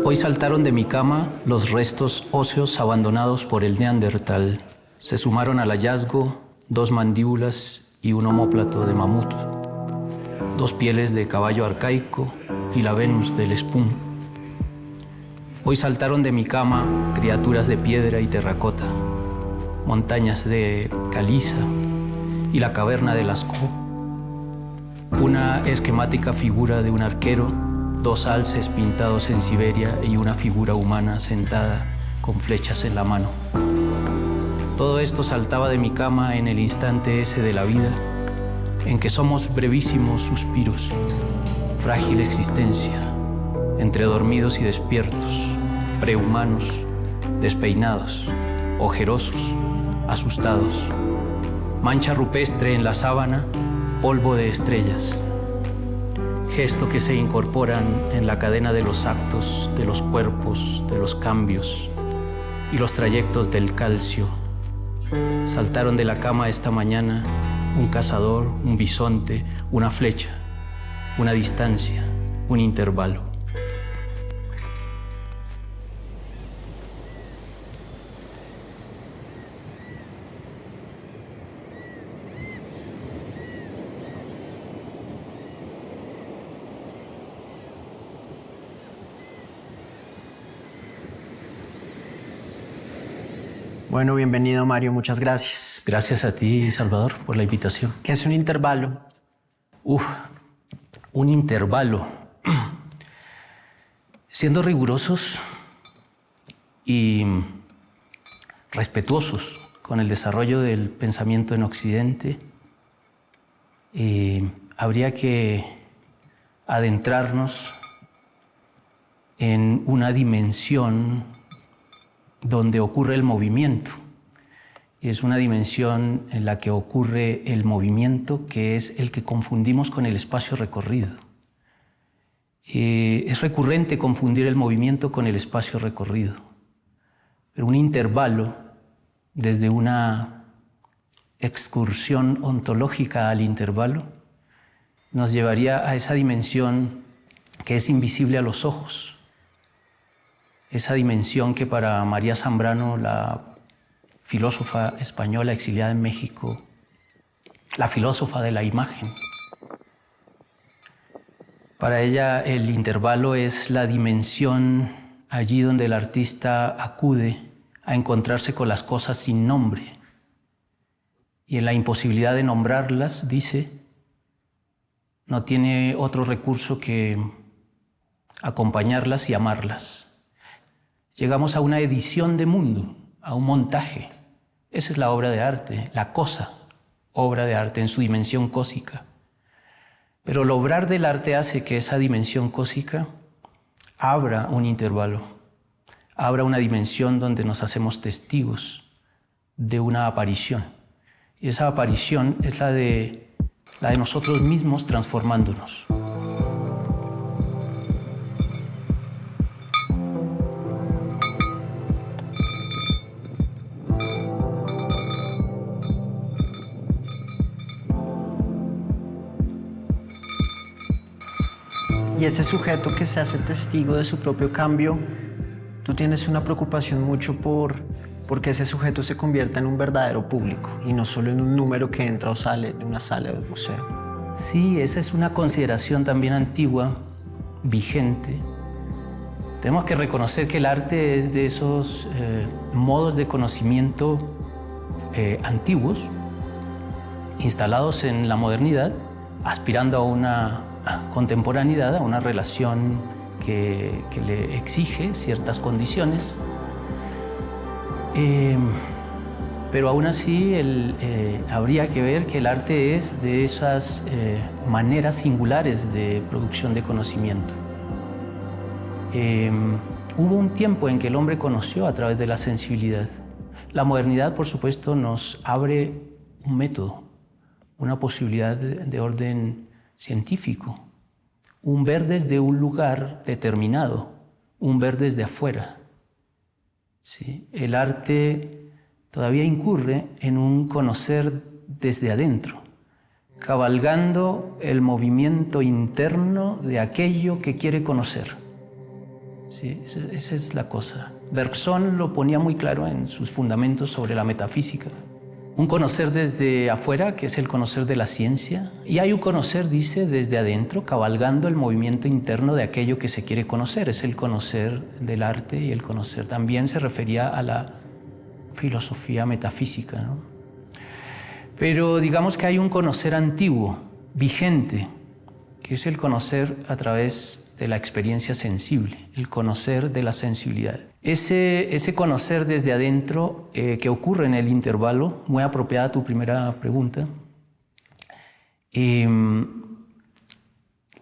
Hoy saltaron de mi cama los restos óseos abandonados por el Neandertal. Se sumaron al hallazgo 2 mandíbulas y un omóplato de mamut, 2 pieles de caballo arcaico y la Venus del Espún. Hoy saltaron de mi cama criaturas de piedra y terracota, montañas de caliza y la caverna de Lascaux. Una esquemática figura de un arquero, 2 alces pintados en Siberia y una figura humana sentada con flechas en la mano. Todo esto saltaba de mi cama en el instante ese de la vida, en que somos brevísimos suspiros, frágil existencia, entre dormidos y despiertos, prehumanos, despeinados, ojerosos, asustados, mancha rupestre en la sábana, polvo de estrellas, gesto que se incorporan en la cadena de los actos, de los cuerpos, de los cambios y los trayectos del calcio. Saltaron de la cama esta mañana un cazador, un bisonte, una flecha, una distancia, un intervalo. Bueno, bienvenido Mario, muchas gracias. Gracias a ti, Salvador, por la invitación. ¿Qué es un intervalo? Un intervalo. Siendo rigurosos y respetuosos con el desarrollo del pensamiento en Occidente, habría que adentrarnos en una dimensión donde ocurre el movimiento. Y es una dimensión en la que ocurre el movimiento, que es el que confundimos con el espacio recorrido. Es recurrente confundir el movimiento con el espacio recorrido. Pero un intervalo, desde una excursión ontológica al intervalo, nos llevaría a esa dimensión que es invisible a los ojos. Esa dimensión que para María Zambrano, la filósofa española exiliada en México, la filósofa de la imagen, para ella el intervalo es la dimensión allí donde el artista acude a encontrarse con las cosas sin nombre. Y en la imposibilidad de nombrarlas, dice, no tiene otro recurso que acompañarlas y amarlas. Llegamos a una edición de mundo, a un montaje. Esa es la obra de arte, la cosa, obra de arte en su dimensión cósica. Pero el obrar del arte hace que esa dimensión cósica abra un intervalo, abra una dimensión donde nos hacemos testigos de una aparición. Y esa aparición es la de nosotros mismos transformándonos. Y ese sujeto que se hace testigo de su propio cambio, tú tienes una preocupación mucho porque ese sujeto se convierta en un verdadero público y no solo en un número que entra o sale de una sala de un museo. Sí, esa es una consideración también antigua, vigente. Tenemos que reconocer que el arte es de esos modos de conocimiento antiguos, instalados en la modernidad, aspirando a una contemporaneidad, a una relación que le exige ciertas condiciones. Pero aún así habría que ver que el arte es de esas maneras singulares de producción de conocimiento. Hubo un tiempo en que el hombre conoció a través de la sensibilidad. La modernidad, por supuesto, nos abre un método, una posibilidad de orden científico, un ver desde un lugar determinado, un ver desde afuera. ¿Sí? El arte todavía incurre en un conocer desde adentro, cabalgando el movimiento interno de aquello que quiere conocer. Sí, esa es la cosa. Bergson lo ponía muy claro en sus fundamentos sobre la metafísica. Un conocer desde afuera, que es el conocer de la ciencia, y hay un conocer, dice, desde adentro, cabalgando el movimiento interno de aquello que se quiere conocer. Es el conocer del arte y el conocer. También se refería a la filosofía metafísica, ¿no? Pero digamos que hay un conocer antiguo, vigente, que es el conocer a través de la experiencia sensible, el conocer de la sensibilidad. Ese conocer desde adentro que ocurre en el intervalo, muy apropiada tu primera pregunta,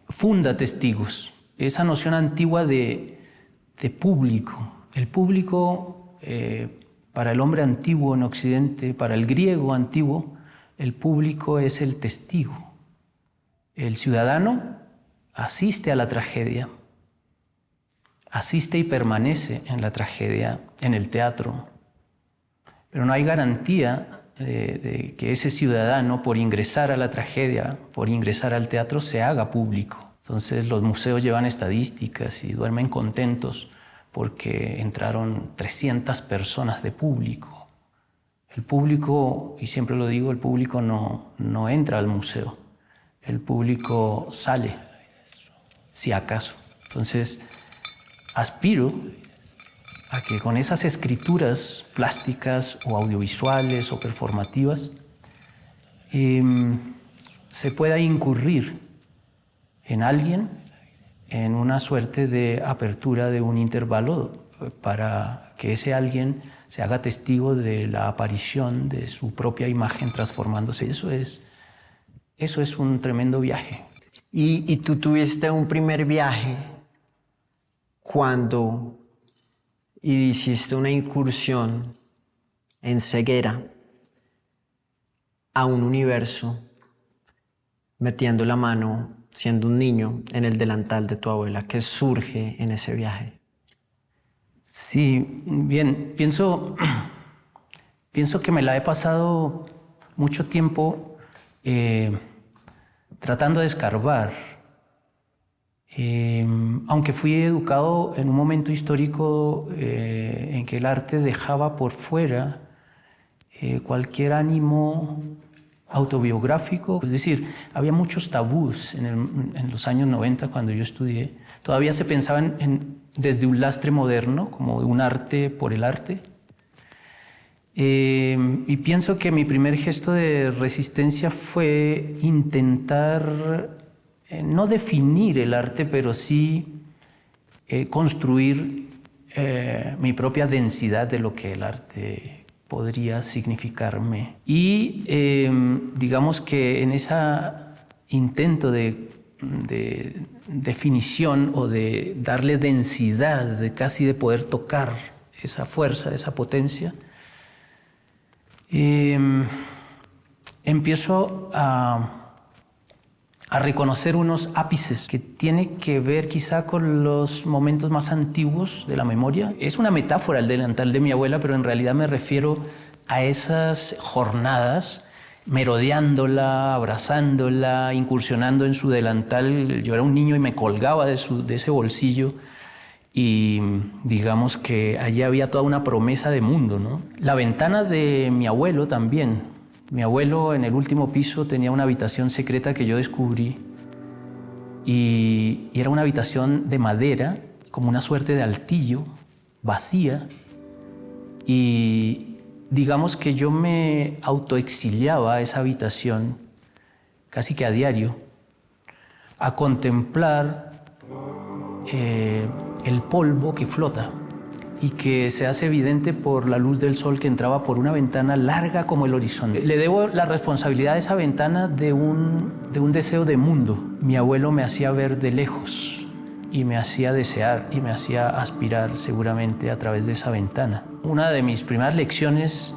funda testigos. Esa noción antigua de público. El público, para el hombre antiguo en Occidente, para el griego antiguo, el público es el testigo. El ciudadano asiste a la tragedia, asiste y permanece en la tragedia, en el teatro, pero no hay garantía de que ese ciudadano, por ingresar a la tragedia, por ingresar al teatro, se haga público. Entonces los museos llevan estadísticas y duermen contentos porque entraron 300 personas de público. El público, y siempre lo digo, el público no entra al museo, el público sale, si acaso. Entonces, aspiro a que con esas escrituras plásticas o audiovisuales o performativas se pueda incurrir en alguien en una suerte de apertura de un intervalo para que ese alguien se haga testigo de la aparición de su propia imagen transformándose. Eso es un tremendo viaje. Y tú tuviste un primer viaje cuando hiciste una incursión en ceguera a un universo, metiendo la mano, siendo un niño, en el delantal de tu abuela. ¿Qué surge en ese viaje? Sí, bien, pienso que me la he pasado mucho tiempo tratando de escarbar. Aunque fui educado en un momento histórico en que el arte dejaba por fuera cualquier ánimo autobiográfico, es decir, había muchos tabús en los años 90 cuando yo estudié. Todavía se pensaba desde un lastre moderno, como de un arte por el arte. Y pienso que mi primer gesto de resistencia fue intentar no definir el arte, pero sí construir mi propia densidad de lo que el arte podría significarme. Y digamos que en ese intento de definición o de darle densidad, de casi de poder tocar esa fuerza, esa potencia, empiezo a reconocer unos ápices que tienen que ver quizá con los momentos más antiguos de la memoria. Es una metáfora el delantal de mi abuela, pero en realidad me refiero a esas jornadas, merodeándola, abrazándola, incursionando en su delantal. Yo era un niño y me colgaba de ese bolsillo y digamos que allí había toda una promesa de mundo, ¿no? La ventana de mi abuelo también. Mi abuelo en el último piso tenía una habitación secreta que yo descubrí y era una habitación de madera, como una suerte de altillo, vacía, y digamos que yo me autoexiliaba a esa habitación casi que a diario a contemplar el polvo que flota y que se hace evidente por la luz del sol que entraba por una ventana larga como el horizonte. Le debo la responsabilidad de esa ventana de un deseo de mundo. Mi abuelo me hacía ver de lejos y me hacía desear y me hacía aspirar seguramente a través de esa ventana. Una de mis primeras lecciones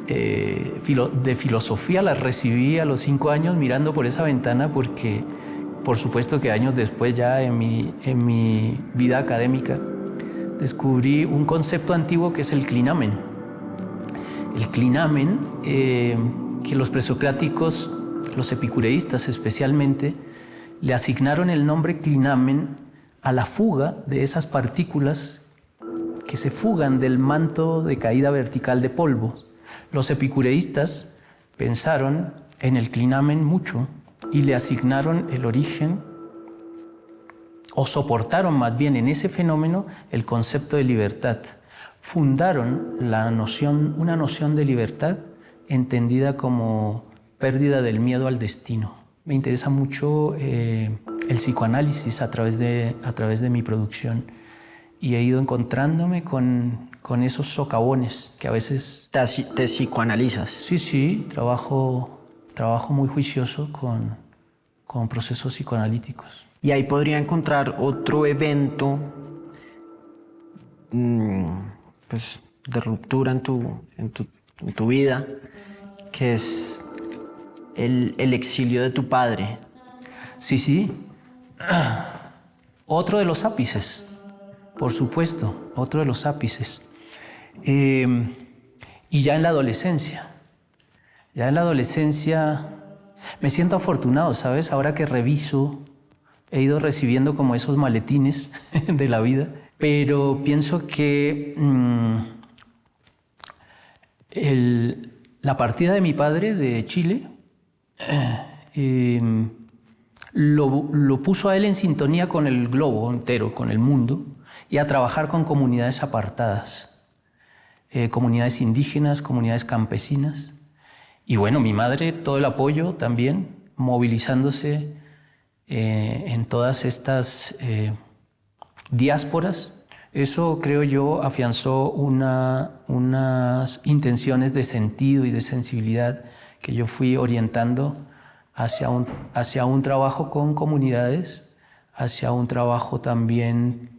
de filosofía las recibí a los 5 años mirando por esa ventana porque por supuesto que años después, ya en mi vida académica, descubrí un concepto antiguo que es el clinamen. El clinamen, que los presocráticos, los epicureístas especialmente, le asignaron el nombre clinamen a la fuga de esas partículas que se fugan del manto de caída vertical de polvo. Los epicureístas pensaron en el clinamen mucho y le asignaron el origen, o soportaron más bien en ese fenómeno el concepto de libertad. Fundaron una noción de libertad entendida como pérdida del miedo al destino. Me interesa mucho el psicoanálisis a través de mi producción y he ido encontrándome con esos socavones que a veces... ¿Te psicoanalizas? Sí, trabajo muy juicioso con procesos psicoanalíticos. Y ahí podría encontrar otro evento pues, de ruptura en tu vida, que es el exilio de tu padre. Sí. Otro de los ápices, por supuesto, otro de los ápices. Y ya en la adolescencia. Me siento afortunado, ¿sabes? Ahora que reviso, he ido recibiendo como esos maletines de la vida, pero pienso que la partida de mi padre de Chile lo puso a él en sintonía con el globo entero, con el mundo, y a trabajar con comunidades apartadas, comunidades indígenas, comunidades campesinas. Y bueno, mi madre, todo el apoyo también, movilizándose en todas estas diásporas. Eso, creo yo, afianzó unas intenciones de sentido y de sensibilidad que yo fui orientando hacia un trabajo con comunidades, hacia un trabajo también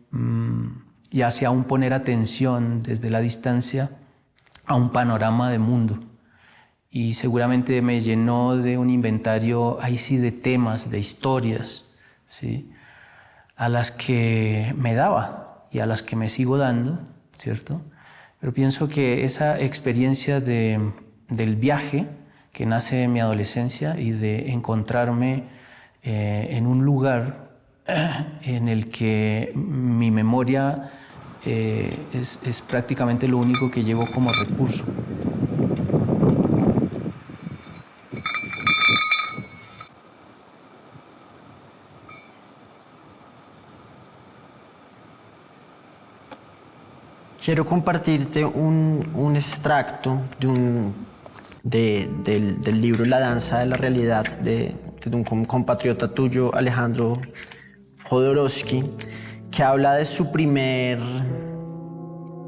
y hacia un poner atención desde la distancia a un panorama de mundo. Y seguramente me llenó de un inventario, ahí sí, de temas, de historias, ¿sí?, a las que me daba y a las que me sigo dando, ¿cierto? Pero pienso que esa experiencia del viaje que nace de mi adolescencia y de encontrarme en un lugar en el que mi memoria es prácticamente lo único que llevo como recurso. Quiero compartirte un extracto del libro La danza de la realidad de un compatriota tuyo, Alejandro Jodorowsky, que habla de su primer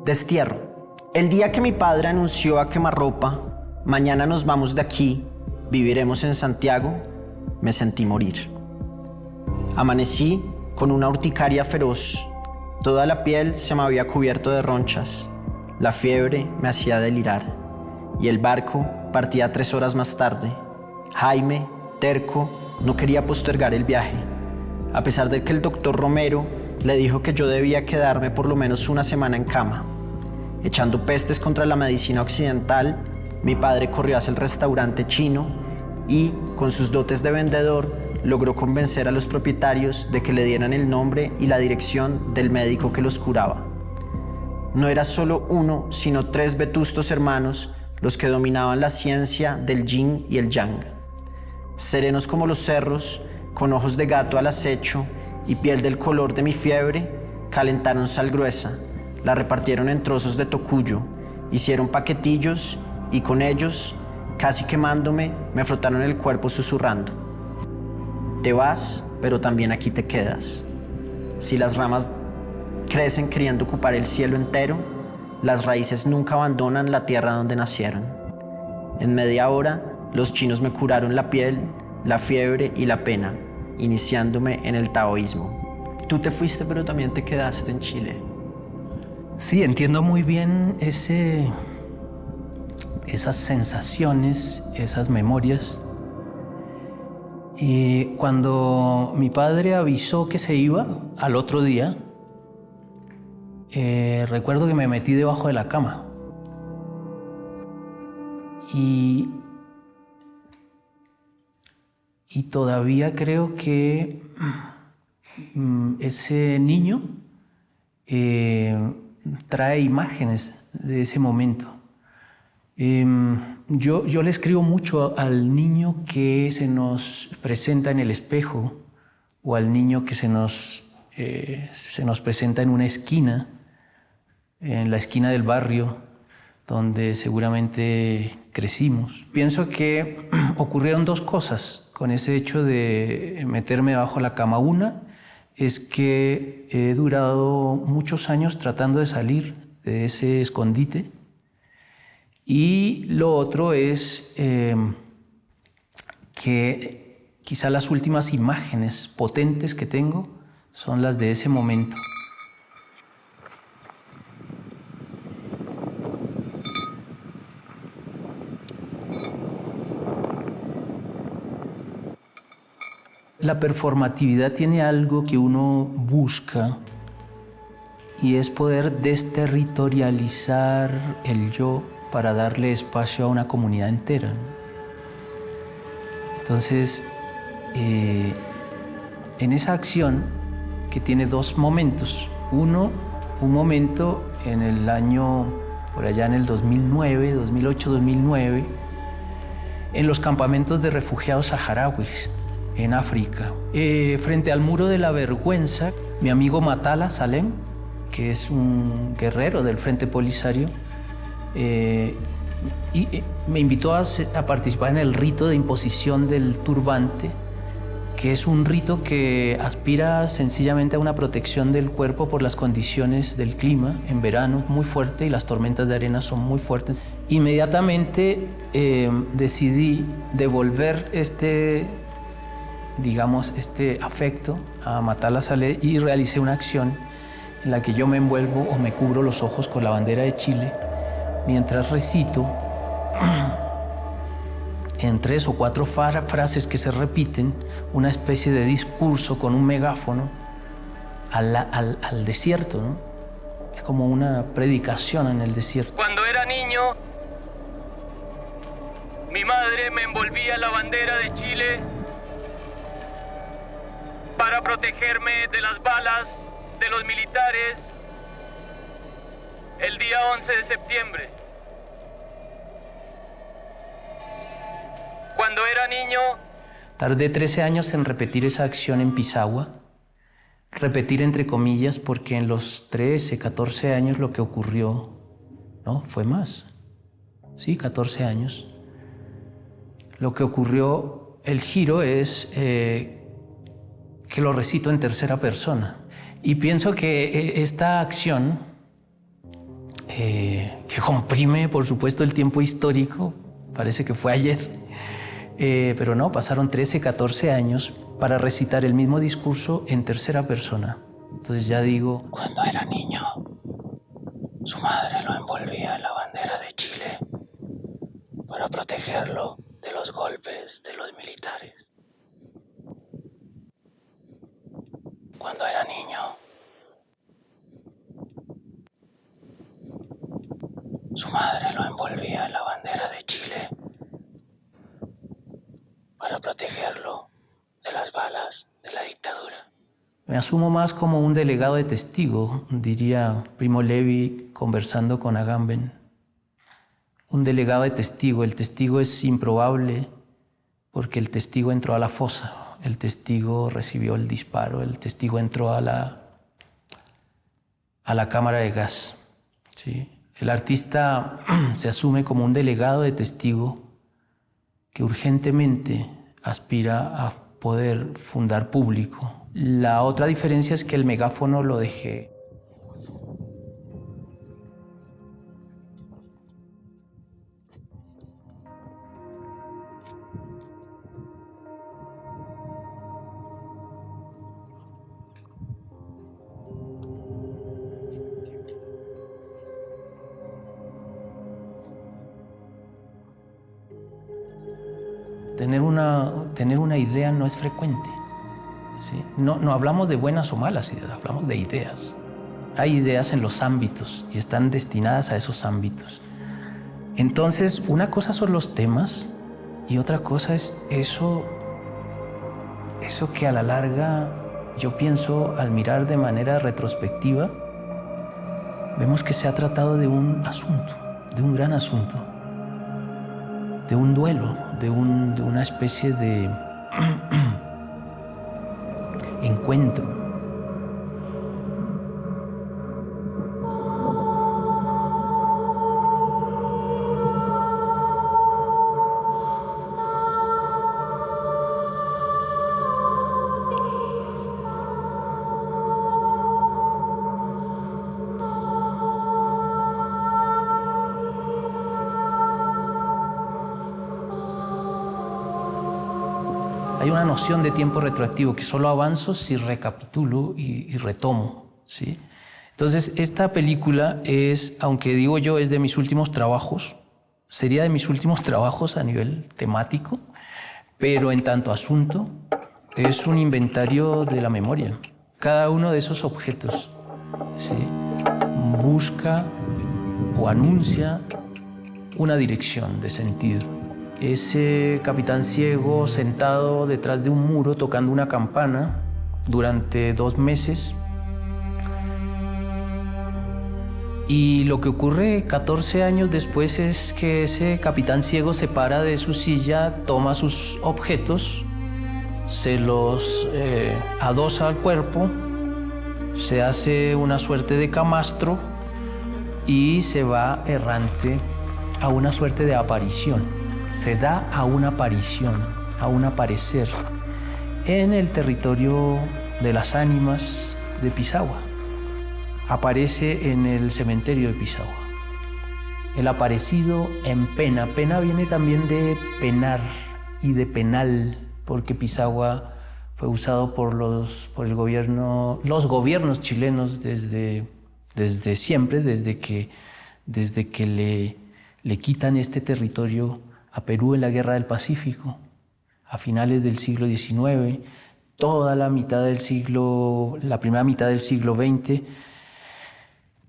destierro. El día que mi padre anunció a quemarropa, mañana nos vamos de aquí, viviremos en Santiago, me sentí morir. Amanecí con una urticaria feroz. Toda la piel se me había cubierto de ronchas. La fiebre me hacía delirar. Y el barco partía 3 horas más tarde. Jaime, terco, no quería postergar el viaje. A pesar de que el doctor Romero le dijo que yo debía quedarme por lo menos una semana en cama. Echando pestes contra la medicina occidental, mi padre corrió hacia el restaurante chino y, con sus dotes de vendedor, logró convencer a los propietarios de que le dieran el nombre y la dirección del médico que los curaba. No era solo uno, sino 3 vetustos hermanos los que dominaban la ciencia del yin y el yang. Serenos como los cerros, con ojos de gato al acecho y piel del color de mi fiebre, calentaron sal gruesa, la repartieron en trozos de tocuyo, hicieron paquetillos y con ellos, casi quemándome, me frotaron el cuerpo susurrando: te vas, pero también aquí te quedas. Si las ramas crecen queriendo ocupar el cielo entero, las raíces nunca abandonan la tierra donde nacieron. En media hora, los chinos me curaron la piel, la fiebre y la pena, iniciándome en el taoísmo. Tú te fuiste, pero también te quedaste en Chile. Sí, entiendo muy bien esas sensaciones, esas memorias. Y cuando mi padre avisó que se iba al otro día, recuerdo que me metí debajo de la cama. Y todavía creo que ese niño trae imágenes de ese momento. Yo le escribo mucho al niño que se nos presenta en el espejo o al niño que se nos presenta en una esquina, en la esquina del barrio donde seguramente crecimos. Pienso que ocurrieron dos cosas con ese hecho de meterme bajo la cama. Una es que he durado muchos años tratando de salir de ese escondite. Y lo otro es que quizá las últimas imágenes potentes que tengo son las de ese momento. La performatividad tiene algo que uno busca y es poder desterritorializar el yo para darle espacio a una comunidad entera. Entonces, en esa acción que tiene dos momentos. Uno, un momento en el año, por allá en el 2009, 2008, 2009, en los campamentos de refugiados saharauis en África. Frente al muro de la vergüenza, mi amigo Matala Salem, que es un guerrero del Frente Polisario, me invitó a participar en el rito de imposición del turbante, que es un rito que aspira sencillamente a una protección del cuerpo por las condiciones del clima en verano muy fuerte y las tormentas de arena son muy fuertes. Inmediatamente decidí devolver este afecto a Matala Saleh y realicé una acción en la que yo me envuelvo o me cubro los ojos con la bandera de Chile mientras recito en 3 o 4 frases que se repiten una especie de discurso con un megáfono al desierto, ¿no? Es como una predicación en el desierto. Cuando era niño, mi madre me envolvía en la bandera de Chile para protegerme de las balas de los militares el día 11 de septiembre. Cuando era niño, tardé 13 años en repetir esa acción en Pisagua. Repetir entre comillas porque en los 13, 14 años lo que ocurrió, no, fue más. Sí, 14 años. Lo que ocurrió, el giro es que lo recito en tercera persona. Y pienso que esta acción, que comprime, por supuesto, el tiempo histórico, parece que fue ayer, pero no, pasaron 13, 14 años para recitar el mismo discurso en tercera persona. Entonces ya digo, cuando era niño, su madre lo envolvía en la bandera de Chile para protegerlo de los golpes de los militares. Cuando era niño, su madre lo envolvía en la bandera de Chile para protegerlo de las balas de la dictadura. Me asumo más como un delegado de testigo, diría Primo Levi conversando con Agamben. Un delegado de testigo. El testigo es improbable porque el testigo entró a la fosa. El testigo recibió el disparo, el testigo entró a la cámara de gas. ¿Sí? El artista se asume como un delegado de testigo que urgentemente aspira a poder fundar público. La otra diferencia es que el megáfono lo dejé. Tener una idea no es frecuente. ¿Sí? No hablamos de buenas o malas ideas, hablamos de ideas. Hay ideas en los ámbitos y están destinadas a esos ámbitos. Entonces, una cosa son los temas y otra cosa es eso que a la larga Yo pienso, al mirar de manera retrospectiva, vemos que se ha tratado de un asunto, de un gran asunto, de un duelo, de una especie de encuentro. Hay una noción de tiempo retroactivo que solo avanzo si recapitulo y retomo, ¿sí? Entonces, esta película es, aunque digo yo, es de mis últimos trabajos, sería de mis últimos trabajos a nivel temático, pero en tanto asunto, es un inventario de la memoria. Cada uno de esos objetos, ¿sí?, busca o anuncia una dirección de sentido. Ese capitán ciego sentado detrás de un muro tocando una campana durante 2 meses. Y lo que ocurre 14 años después es que ese capitán ciego se para de su silla, toma sus objetos, se los adosa al cuerpo, se hace una suerte de camastro y se va errante a una suerte de aparición. Se da a una aparición, a un aparecer en el territorio de las ánimas de Pisagua. Aparece en el cementerio de Pisagua. El aparecido en pena. Pena viene también de penar y de penal, porque Pisagua fue usado por los gobiernos chilenos desde siempre, desde que le quitan este territorio a Perú en la Guerra del Pacífico, a finales del siglo XIX, toda la primera mitad del siglo XX,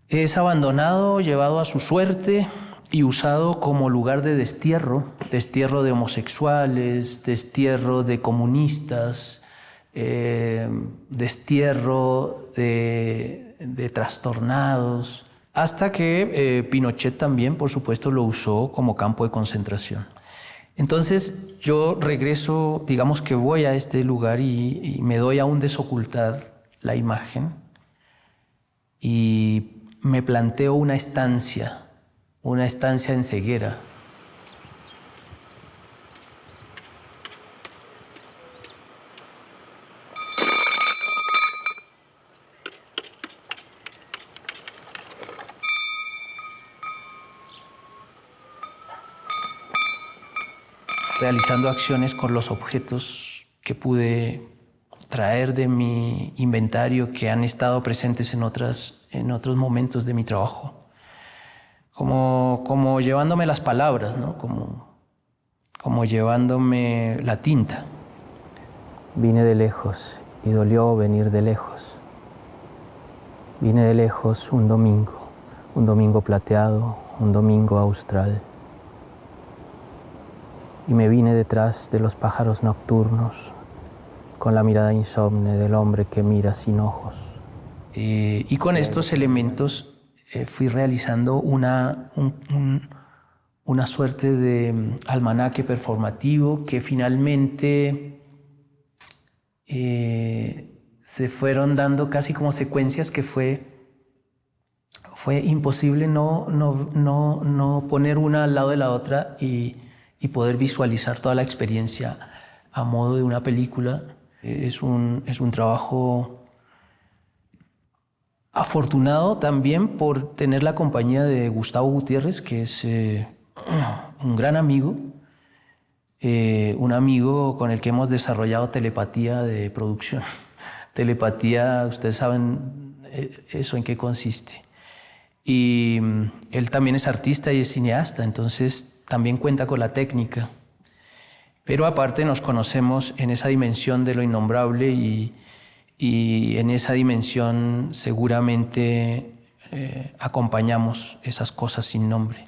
es abandonado, llevado a su suerte y usado como lugar de destierro de homosexuales, destierro de comunistas, destierro de trastornados, hasta que Pinochet también, por supuesto, lo usó como campo de concentración. Entonces yo regreso, digamos que voy a este lugar y me doy a un desocultar la imagen y me planteo una estancia en ceguera. Realizando acciones con los objetos que pude traer de mi inventario que han estado presentes en otros momentos de mi trabajo. Como llevándome las palabras, ¿no? Como llevándome la tinta. Vine de lejos y dolió venir de lejos. Vine de lejos un domingo plateado, un domingo austral. Y me vine detrás de los pájaros nocturnos, con la mirada insomne del hombre que mira sin ojos. Y con estos elementos fui realizando una suerte de almanaque performativo que finalmente se fueron dando casi como secuencias que fue imposible no poner una al lado de la otra y poder visualizar toda la experiencia a modo de una película. Es un trabajo afortunado también por tener la compañía de Gustavo Gutiérrez, que es un gran amigo, un amigo con el que hemos desarrollado telepatía de producción. Telepatía, ustedes saben eso en qué consiste. Y él también es artista y es cineasta, entonces también cuenta con la técnica. Pero aparte nos conocemos en esa dimensión de lo innombrable y en esa dimensión seguramente acompañamos esas cosas sin nombre.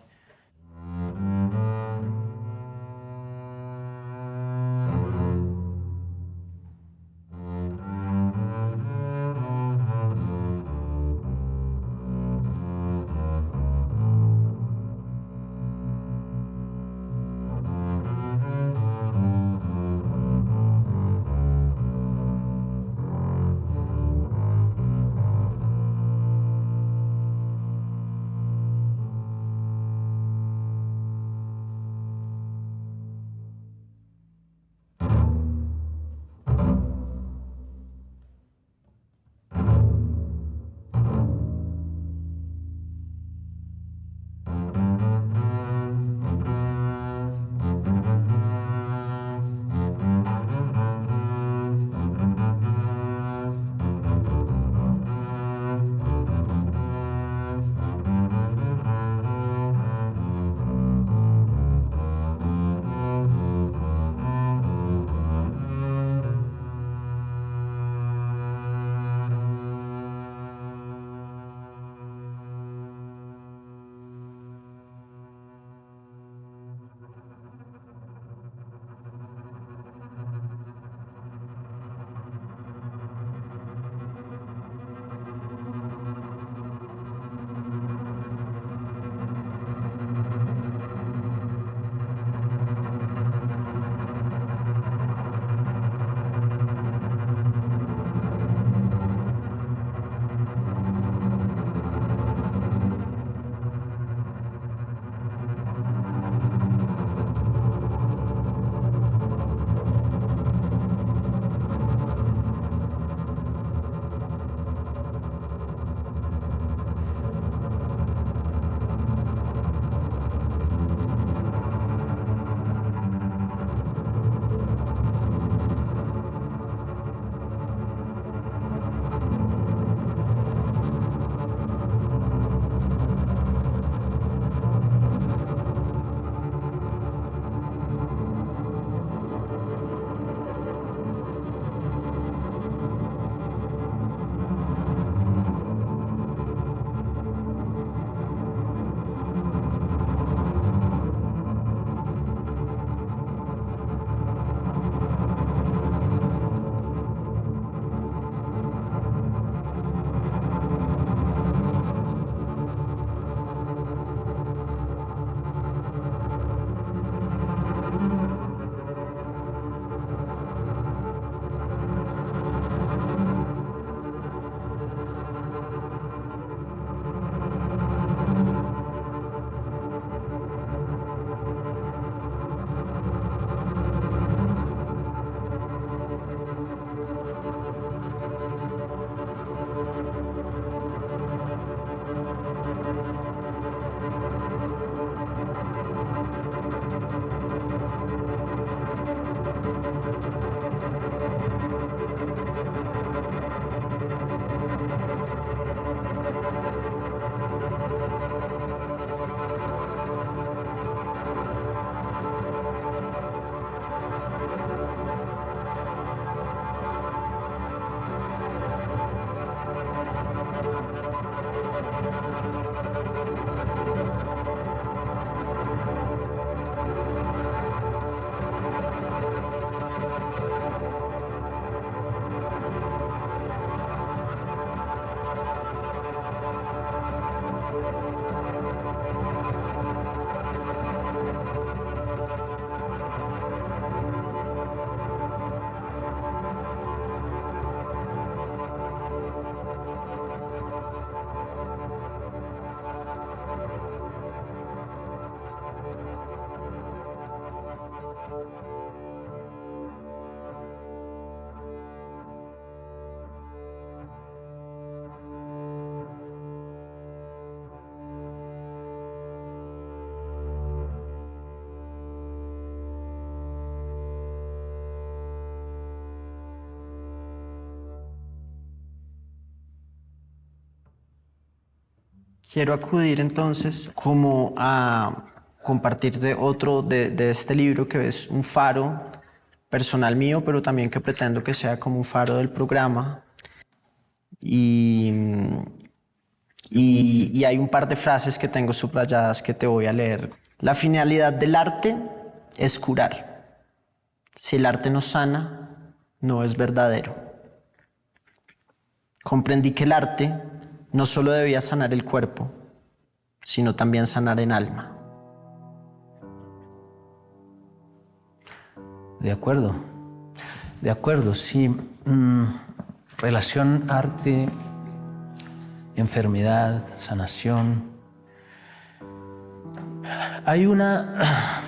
Quiero acudir entonces como a compartirte otro de este libro que es un faro personal mío, pero también que pretendo que sea como un faro del programa. Y hay un par de frases que tengo subrayadas que te voy a leer. La finalidad del arte es curar. Si el arte no sana, no es verdadero. Comprendí que el arte no solo debía sanar el cuerpo, sino también sanar el alma. De acuerdo, sí. Relación arte, enfermedad, sanación. Hay una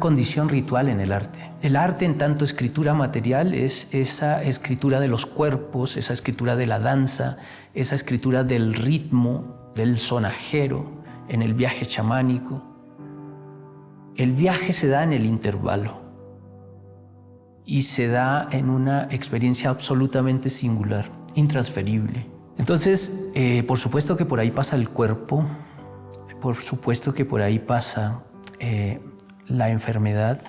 condición ritual en el arte. El arte, en tanto escritura material, es esa escritura de los cuerpos, esa escritura de la danza, esa escritura del ritmo, del sonajero, en el viaje chamánico. El viaje se da en el intervalo y se da en una experiencia absolutamente singular, intransferible. Entonces, por supuesto que por ahí pasa el cuerpo, por supuesto que por ahí pasa la enfermedad,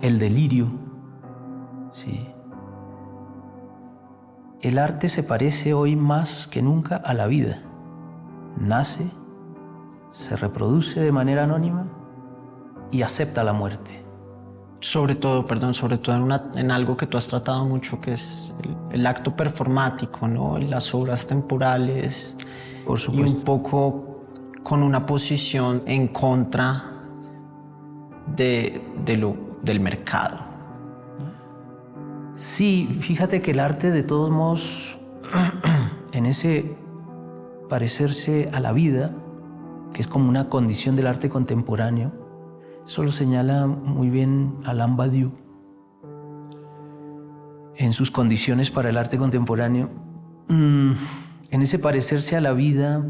el delirio, sí. El arte se parece hoy más que nunca a la vida. Nace, se reproduce de manera anónima y acepta la muerte. Sobre todo en algo que tú has tratado mucho, que es el acto performático, ¿no? Las obras temporales. Por supuesto. Y un poco con una posición en contra del mercado. Sí, fíjate que el arte, de todos modos, en ese parecerse a la vida, que es como una condición del arte contemporáneo, eso lo señala muy bien Alain Badiou en sus condiciones para el arte contemporáneo. En ese parecerse a la vida,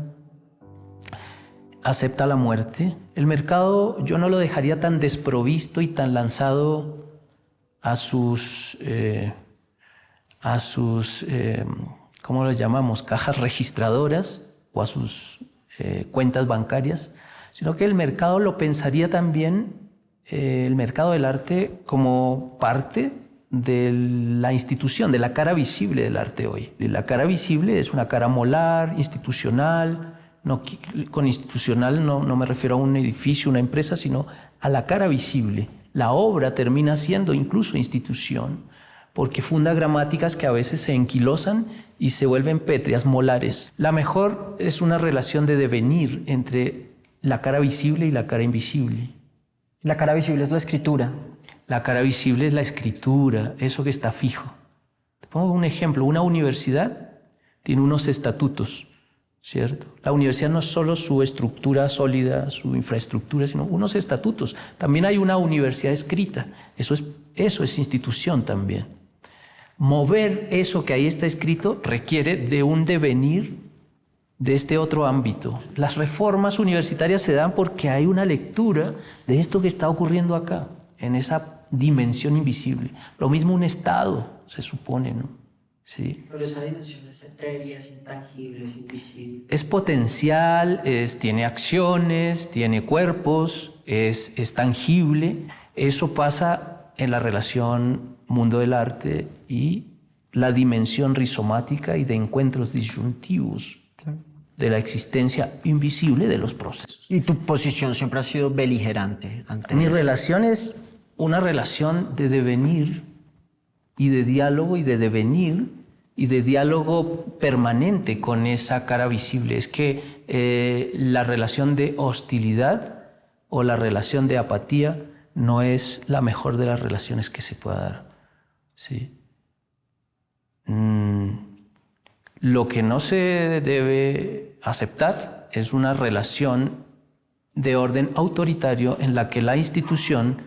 acepta la muerte. El mercado yo no lo dejaría tan desprovisto y tan lanzado a sus ¿cómo las llamamos? Cajas registradoras o a sus cuentas bancarias, sino que el mercado lo pensaría también, el mercado del arte, como parte de la institución, de la cara visible del arte hoy. La cara visible es una cara molar, institucional. No, con institucional no me refiero a un edificio, una empresa, sino a la cara visible. La obra termina siendo incluso institución, porque funda gramáticas que a veces se enquilosan y se vuelven pétreas, molares. La mejor es una relación de devenir entre la cara visible y la cara invisible. La cara visible es la escritura. La cara visible es la escritura, eso que está fijo. Te pongo un ejemplo. Una universidad tiene unos estatutos, ¿cierto? La universidad no es solo su estructura sólida, su infraestructura, sino unos estatutos. También hay una universidad escrita. Eso es institución también. Mover eso que ahí está escrito requiere de un devenir de este otro ámbito. Las reformas universitarias se dan porque hay una lectura de esto que está ocurriendo acá, en esa dimensión invisible. Lo mismo un Estado, se supone, ¿no? Sí. Pero esa dimensión es etérea, es intangible, es invisible. Es potencial, tiene acciones, tiene cuerpos, es tangible. Eso pasa en la relación mundo del arte y la dimensión rizomática y de encuentros disyuntivos de la existencia invisible de los procesos. Y tu posición siempre ha sido beligerante ante Mi eso. relación es una relación de devenir y de diálogo y de devenir y de diálogo permanente con esa cara visible. Es que la relación de hostilidad o la relación de apatía no es la mejor de las relaciones que se pueda dar. ¿Sí? Lo que no se debe aceptar es una relación de orden autoritario en la que la institución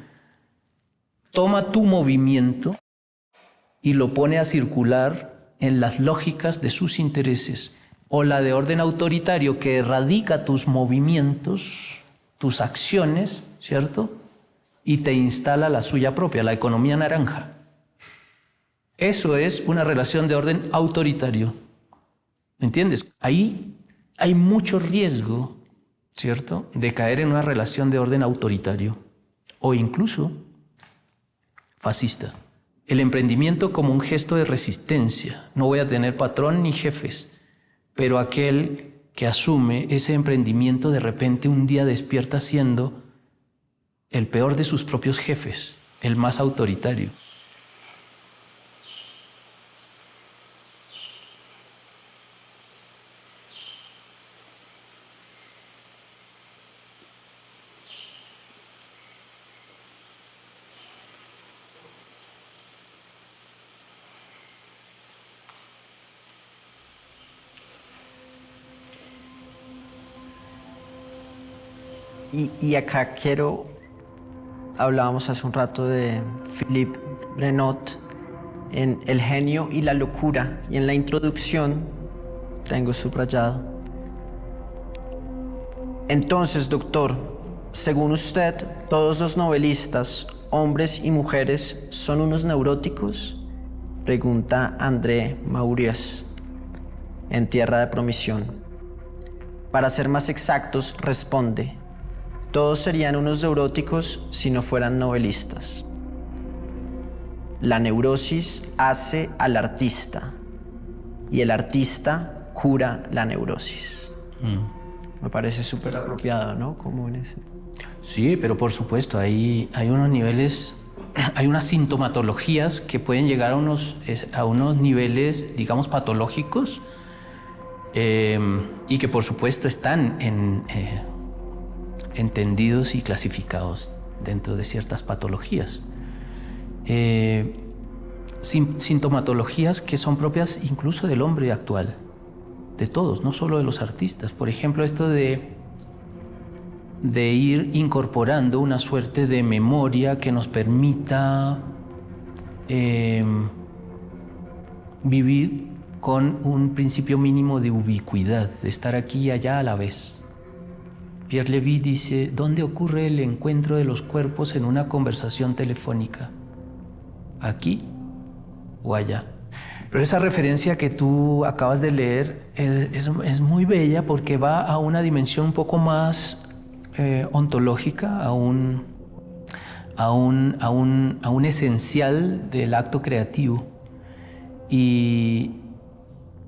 toma tu movimiento y lo pone a circular en las lógicas de sus intereses, o la de orden autoritario que erradica tus movimientos, tus acciones, ¿cierto? Y te instala la suya propia, la economía naranja. Eso es una relación de orden autoritario. ¿Me entiendes? Ahí hay mucho riesgo, ¿cierto?, de caer en una relación de orden autoritario o incluso fascista. El emprendimiento como un gesto de resistencia. No voy a tener patrón ni jefes, pero aquel que asume ese emprendimiento de repente un día despierta siendo el peor de sus propios jefes, el más autoritario. Y acá hablábamos hace un rato de Philippe Renaud en El genio y la locura, y en la introducción tengo subrayado: entonces, doctor, según usted, ¿todos los novelistas, hombres y mujeres, son unos neuróticos?, pregunta André Mauriès en Tierra de Promisión. Para ser más exactos, responde: todos serían unos neuróticos si no fueran novelistas. La neurosis hace al artista y el artista cura la neurosis. Me parece súper apropiado, ¿no? Como en ese... Sí, pero por supuesto, hay unos niveles, hay unas sintomatologías que pueden llegar a unos niveles, digamos, patológicos, y que por supuesto están entendidos y clasificados dentro de ciertas patologías. Sintomatologías que son propias incluso del hombre actual, de todos, no solo de los artistas. Por ejemplo, esto de ir incorporando una suerte de memoria que nos permita vivir con un principio mínimo de ubicuidad, de estar aquí y allá a la vez. Pierre Levy dice: ¿dónde ocurre el encuentro de los cuerpos en una conversación telefónica? ¿Aquí o allá? Pero esa referencia que tú acabas de leer es muy bella, porque va a una dimensión un poco más ontológica, a un esencial del acto creativo. Y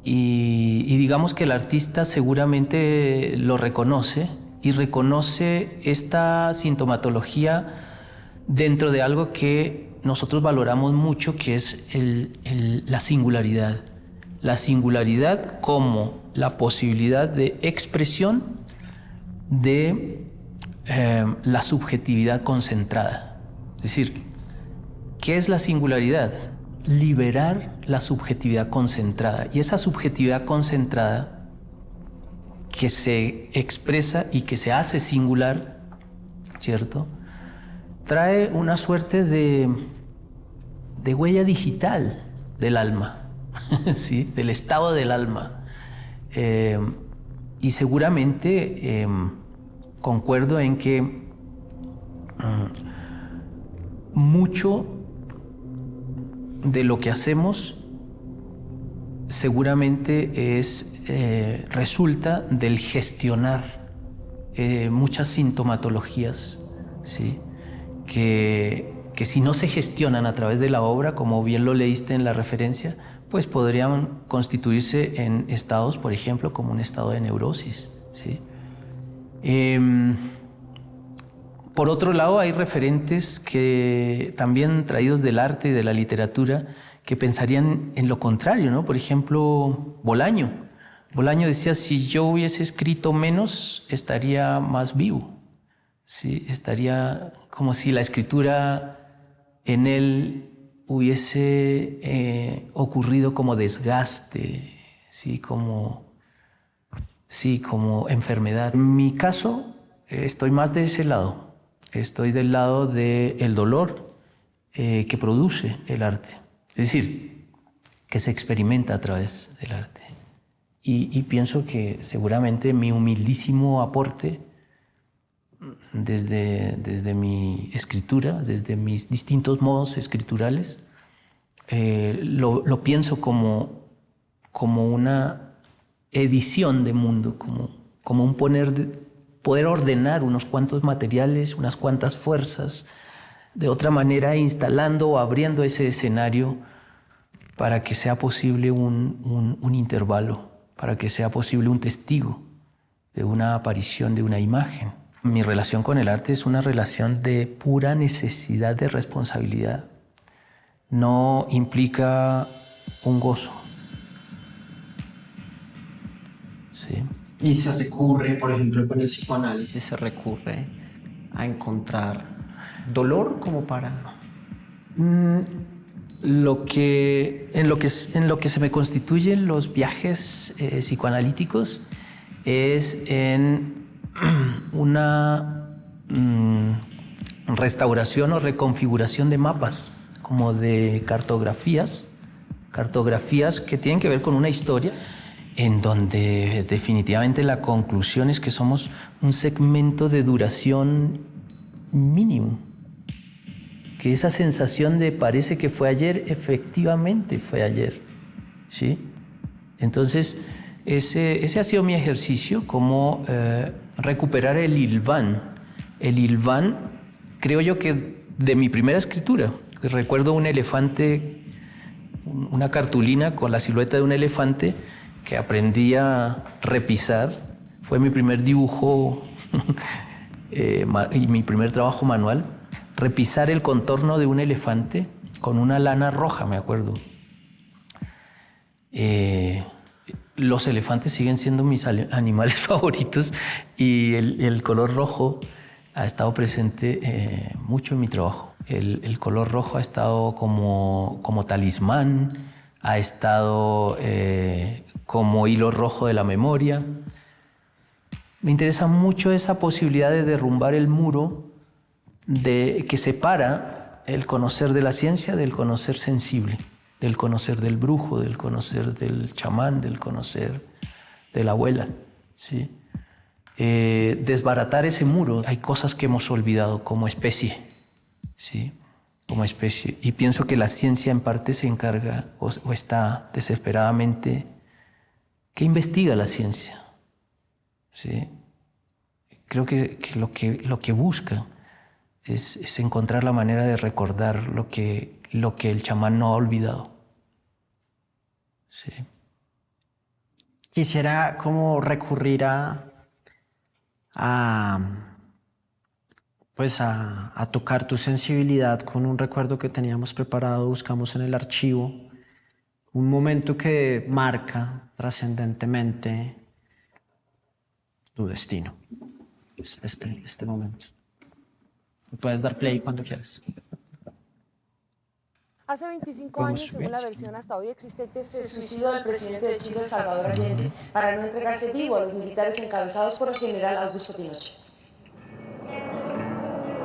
digamos que el artista seguramente lo reconoce, y reconoce esta sintomatología dentro de algo que nosotros valoramos mucho, que es la singularidad. La singularidad como la posibilidad de expresión de la subjetividad concentrada. Es decir, ¿qué es la singularidad? Liberar la subjetividad concentrada. Y esa subjetividad concentrada que se expresa y que se hace singular, ¿cierto?, trae una suerte de huella digital del alma, ¿sí?, del estado del alma. Y seguramente concuerdo en que mucho de lo que hacemos seguramente resulta del gestionar muchas sintomatologías, ¿sí?, que si no se gestionan a través de la obra, como bien lo leíste en la referencia, pues podrían constituirse en estados, por ejemplo, como un estado de neurosis, ¿sí? Por otro lado, hay referentes que también traídos del arte y de la literatura que pensarían en lo contrario, ¿no? Por ejemplo, Bolaño. Bolaño decía: si yo hubiese escrito menos, estaría más vivo. Sí, estaría como si la escritura en él hubiese ocurrido como desgaste, ¿sí?, como enfermedad. En mi caso, estoy más de ese lado. Estoy del lado del dolor que produce el arte. Es decir, que se experimenta a través del arte. Y pienso que seguramente mi humildísimo aporte desde mi escritura, desde mis distintos modos escriturales, lo pienso como una edición de mundo, como un poder ordenar unos cuantos materiales, unas cuantas fuerzas, de otra manera instalando o abriendo ese escenario para que sea posible un intervalo, para que sea posible un testigo de una aparición de una imagen. Mi relación con el arte es una relación de pura necesidad de responsabilidad. No implica un gozo. Sí. Y se recurre, por ejemplo, con el psicoanálisis, se recurre a encontrar dolor como para... En lo que se me constituyen los viajes psicoanalíticos es en una restauración o reconfiguración de mapas, como de cartografías que tienen que ver con una historia en donde definitivamente la conclusión es que somos un segmento de duración mínimo. Que esa sensación de parece que fue ayer, efectivamente fue ayer, ¿sí? Entonces, ese ha sido mi ejercicio, como recuperar el hilván. El hilván, creo yo que de mi primera escritura, que recuerdo un elefante, una cartulina con la silueta de un elefante que aprendí a repisar. Fue mi primer dibujo y mi primer trabajo manual. Repisar el contorno de un elefante con una lana roja, me acuerdo. Los elefantes siguen siendo mis animales favoritos y el color rojo ha estado presente mucho en mi trabajo. El color rojo ha estado como talismán, ha estado como hilo rojo de la memoria. Me interesa mucho esa posibilidad de derrumbar el muro que separa el conocer de la ciencia del conocer sensible, del conocer del brujo, del conocer del chamán, del conocer de la abuela, ¿sí? Desbaratar ese muro. Hay cosas que hemos olvidado como especie, ¿sí? Como especie. Y pienso que la ciencia en parte se encarga o está desesperadamente... ¿Qué investiga la ciencia? ¿Sí? Creo que lo que busca es encontrar la manera de recordar lo que el chamán no ha olvidado. Sí. Quisiera como recurrir a tocar tu sensibilidad con un recuerdo que teníamos preparado, buscamos en el archivo, un momento que marca trascendentemente tu destino. Es este momento. Puedes dar play cuando quieras. Hace 25 años, según la versión hasta hoy existente, se suicidó el presidente de Chile, Salvador Allende, para no entregarse vivo a los militares encabezados por el general Augusto Pinochet.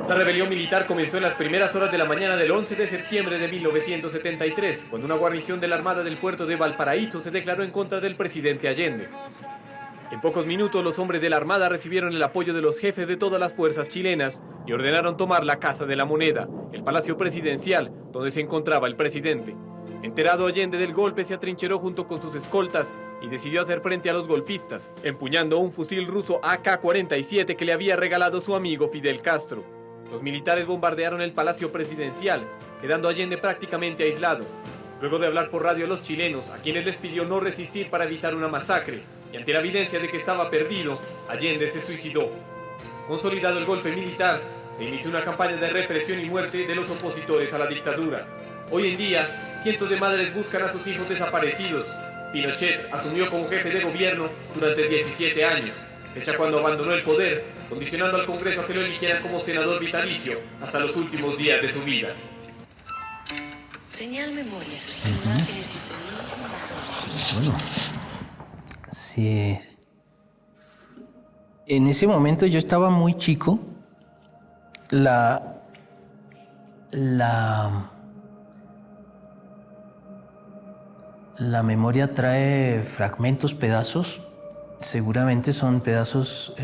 La rebelión militar comenzó en las primeras horas de la mañana del 11 de septiembre de 1973, cuando una guarnición de la Armada del puerto de Valparaíso se declaró en contra del presidente Allende. En pocos minutos, los hombres de la Armada recibieron el apoyo de los jefes de todas las fuerzas chilenas y ordenaron tomar la Casa de la Moneda, el palacio presidencial, donde se encontraba el presidente. Enterado Allende del golpe, se atrincheró junto con sus escoltas y decidió hacer frente a los golpistas, empuñando un fusil ruso AK-47 que le había regalado su amigo Fidel Castro. Los militares bombardearon el palacio presidencial, quedando Allende prácticamente aislado. Luego de hablar por radio a los chilenos, a quienes les pidió no resistir para evitar una masacre, y ante la evidencia de que estaba perdido, Allende se suicidó. Consolidado el golpe militar, se inició una campaña de represión y muerte de los opositores a la dictadura. Hoy en día, cientos de madres buscan a sus hijos desaparecidos. Pinochet asumió como jefe de gobierno durante 17 años, fecha cuando abandonó el poder, condicionando al Congreso a que lo eligieran como senador vitalicio hasta los últimos días de su vida. Señal memoria. Imágenes y sonidos. Bueno, sí. En ese momento yo estaba muy chico. La memoria trae fragmentos, pedazos. Seguramente son pedazos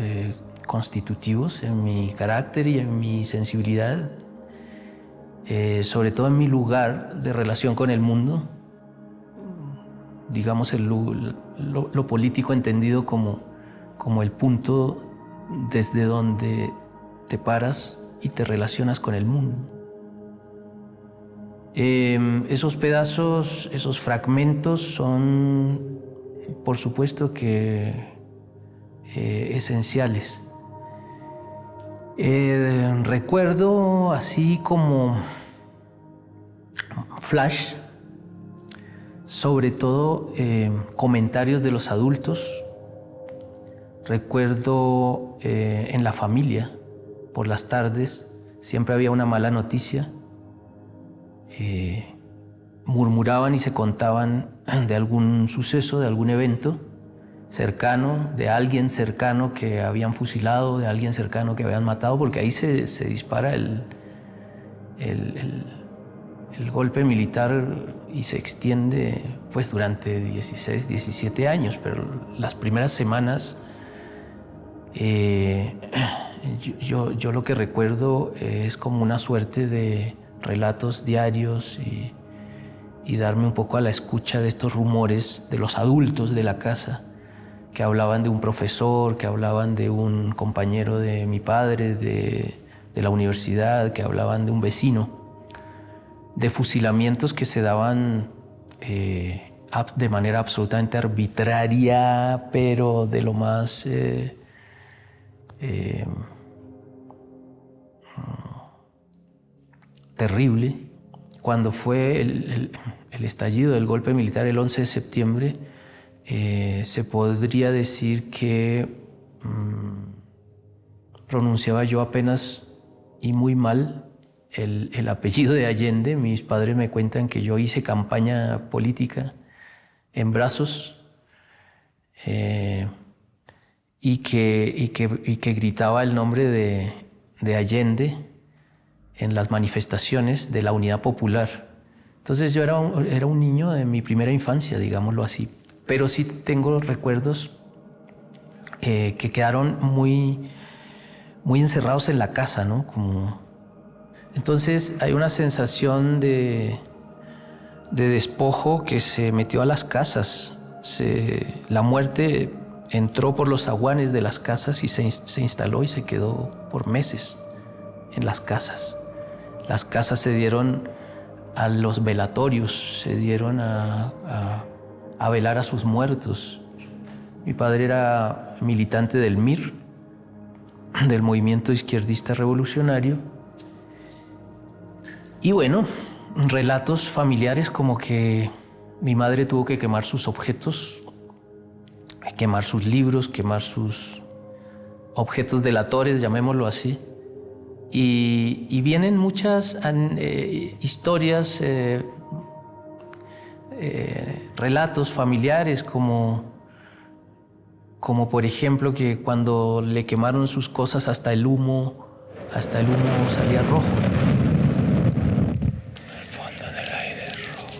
constitutivos en mi carácter y en mi sensibilidad. sobre todo en mi lugar de relación con el mundo, digamos lo político entendido como el punto desde donde te paras y te relacionas con el mundo. Esos pedazos, esos fragmentos son, por supuesto que esenciales. Recuerdo así como flash, sobre todo comentarios de los adultos. Recuerdo en la familia, por las tardes, siempre había una mala noticia. Murmuraban y se contaban de algún suceso, de algún evento cercano, de alguien cercano que habían fusilado, de alguien cercano que habían matado, porque ahí se dispara el golpe militar y se extiende pues durante 16, 17 años, pero las primeras semanas yo lo que recuerdo es como una suerte de relatos diarios y darme un poco a la escucha de estos rumores de los adultos de la casa, que hablaban de un profesor, que hablaban de un compañero de mi padre, de la universidad, que hablaban de un vecino, de fusilamientos que se daban de manera absolutamente arbitraria, pero de lo más terrible. Cuando fue el estallido del golpe militar el 11 de septiembre, se podría decir que pronunciaba yo apenas y muy mal el apellido de Allende. Mis padres me cuentan que yo hice campaña política en brazos y que gritaba el nombre de Allende en las manifestaciones de la Unidad Popular. Entonces yo era un niño de mi primera infancia, digámoslo así, pero sí tengo recuerdos que quedaron muy encerrados en la casa, ¿no? Entonces hay una sensación de despojo que se metió a las casas. La muerte entró por los zaguanes de las casas y se instaló y se quedó por meses en las casas. Las casas se dieron a los velatorios, se dieron a velar a sus muertos. Mi padre era militante del MIR, del Movimiento Izquierdista Revolucionario. Y bueno, relatos familiares como que mi madre tuvo que quemar sus objetos, quemar sus libros, quemar sus objetos delatores, llamémoslo así. Y vienen muchas historias, relatos familiares, como por ejemplo que cuando le quemaron sus cosas hasta el humo salía rojo. El fondo del aire es rojo.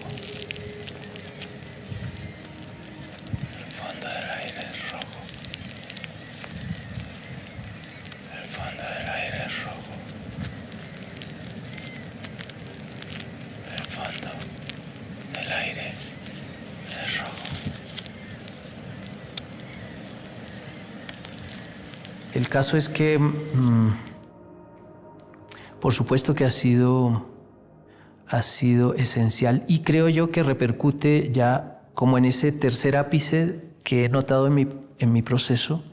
El fondo del aire es rojo. El fondo del aire es rojo. El fondo del aire es rojo. El caso es que, por supuesto que ha sido esencial, y creo yo que repercute ya como en ese tercer ápice que he notado en mi proceso,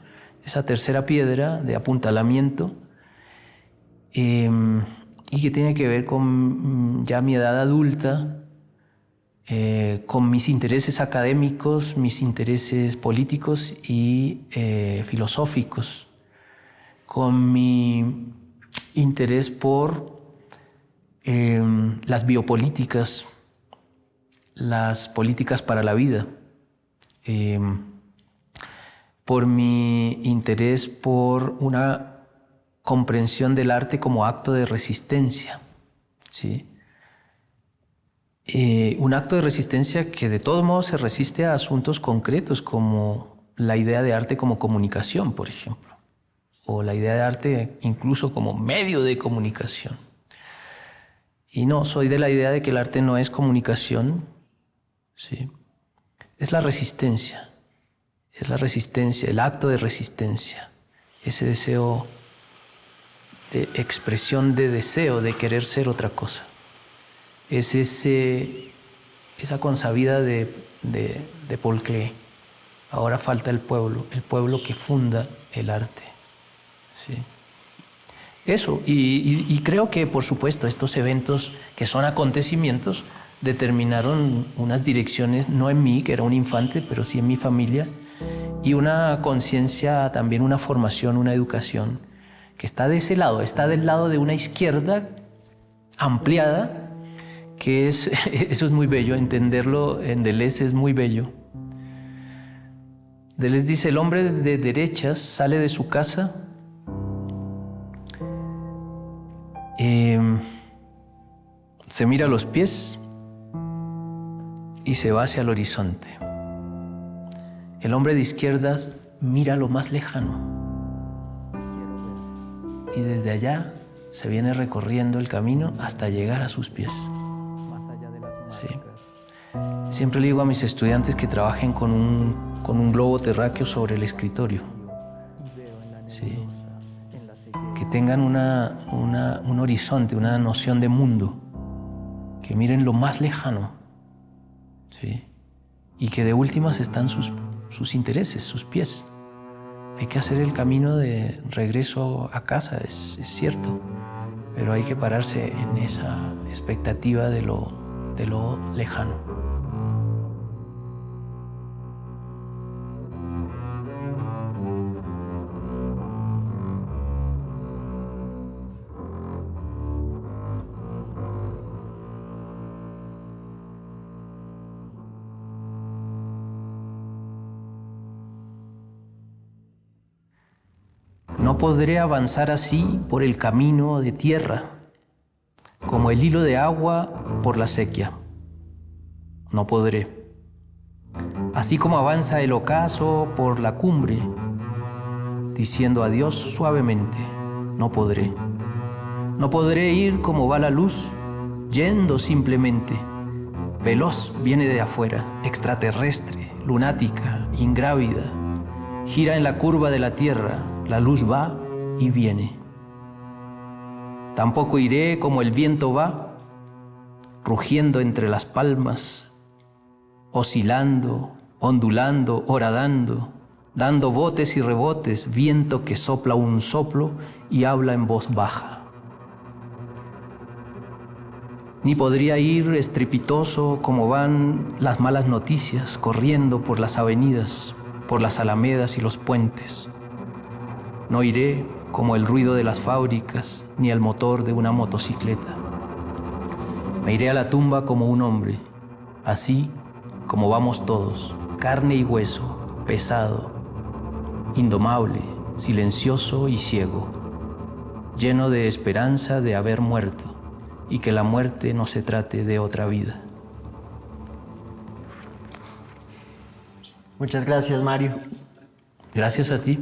esa tercera piedra de apuntalamiento, y que tiene que ver con ya mi edad adulta, con mis intereses académicos, mis intereses políticos y filosóficos, con mi interés por las biopolíticas, las políticas para la vida, por mi interés por una comprensión del arte como acto de resistencia, ¿sí? Un acto de resistencia que de todos modos se resiste a asuntos concretos como la idea de arte como comunicación, por ejemplo, o la idea de arte incluso como medio de comunicación. Y no, soy de la idea de que el arte no es comunicación, ¿sí? Es la resistencia, el acto de resistencia, ese deseo de expresión de deseo de querer ser otra cosa. Es esa consabida de Paul Klee. Ahora falta el pueblo que funda el arte. ¿Sí? Eso, y creo que, por supuesto, estos eventos que son acontecimientos determinaron unas direcciones, no en mí, que era un infante, pero sí en mi familia, y una conciencia, también una formación, una educación, que está de ese lado, está del lado de una izquierda ampliada, que eso es muy bello, entenderlo en Deleuze es muy bello. Deleuze dice, el hombre de derechas sale de su casa se mira los pies y se va hacia el horizonte. El hombre de izquierdas mira lo más lejano y desde allá se viene recorriendo el camino hasta llegar a sus pies. Sí. Siempre le digo a mis estudiantes que trabajen con un globo terráqueo sobre el escritorio. Sí. Que tengan un horizonte, una noción de mundo, que miren lo más lejano, ¿sí? Y que de últimas están sus intereses, sus pies. Hay que hacer el camino de regreso a casa, es cierto, pero hay que pararse en esa expectativa de lo lejano. No podré avanzar así por el camino de tierra, como el hilo de agua por la sequía. No podré. Así como avanza el ocaso por la cumbre, diciendo adiós suavemente, no podré. No podré ir como va la luz, yendo simplemente. Veloz viene de afuera, extraterrestre, lunática, ingrávida. Gira en la curva de la tierra, la luz va y viene. Tampoco iré como el viento va, rugiendo entre las palmas, oscilando, ondulando, horadando, dando botes y rebotes, viento que sopla un soplo y habla en voz baja. Ni podría ir estrepitoso como van las malas noticias, corriendo por las avenidas, por las alamedas y los puentes. No iré como el ruido de las fábricas, ni el motor de una motocicleta. Me iré a la tumba como un hombre, así como vamos todos, carne y hueso, pesado, indomable, silencioso y ciego, lleno de esperanza de haber muerto y que la muerte no se trate de otra vida. Muchas gracias, Mario. Gracias a ti.